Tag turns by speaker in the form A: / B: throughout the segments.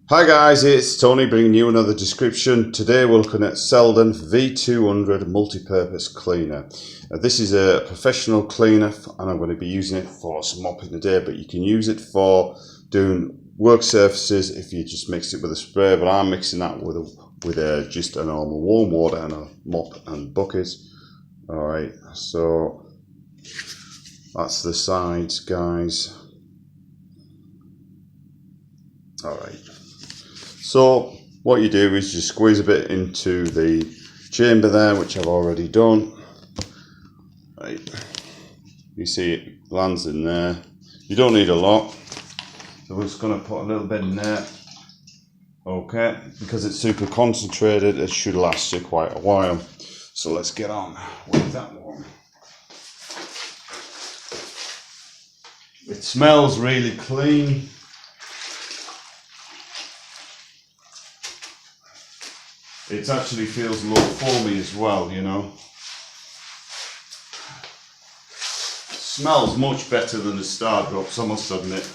A: Hi guys, it's Tony bringing you another description. Today we're looking at Selden V200 multi-purpose cleaner. This is a professional cleaner and I'm going to be using it for some mopping today, but you can use it for doing work surfaces if you just mix it with a spray, but I'm mixing that with just a normal warm water and a mop and bucket. Alright, so that's the sides, guys. Alright. So what you do is you squeeze a bit into the chamber there, which I've already done. Right. You see it lands in there. You don't need a lot. So we're just going to put a little bit in there. Okay, because it's super concentrated, it should last you quite a while. So let's get on with that one. It smells really clean. It actually feels a little foamy as well, you know. Smells much better than the Star Drops, I must admit.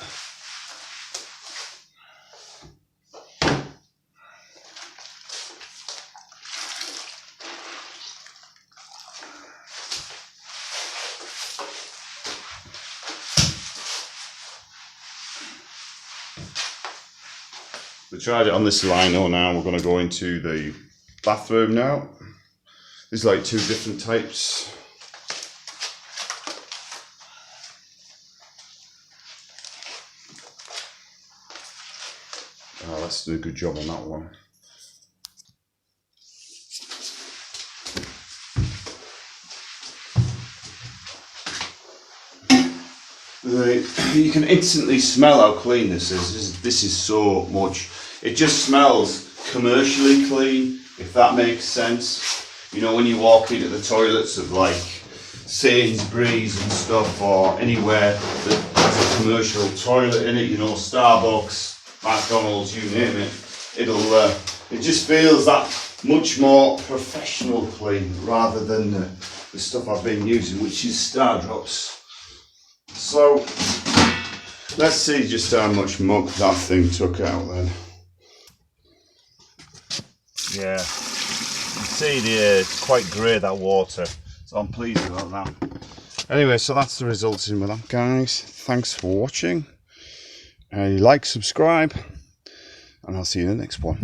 A: We tried it on this lino now. We're going to go into the bathroom now. There's like two different types. Oh, let's do a good job on that one. You can instantly smell how clean this is. This is so much. It just smells commercially clean, if that makes sense. You know, when you walk into the toilets of like Sainsbury's and stuff, or anywhere that has a commercial toilet in it, you know, Starbucks, McDonald's, you name it, it just feels that much more professional clean rather than the stuff I've been using, which is Star Drops. So let's see just how much muck that thing took out then. Yeah, you see it's quite grey, that water, so I'm pleased about that. Anyway, so that's the results in with that, guys. Thanks for watching. Like, subscribe, and I'll see you in the next one.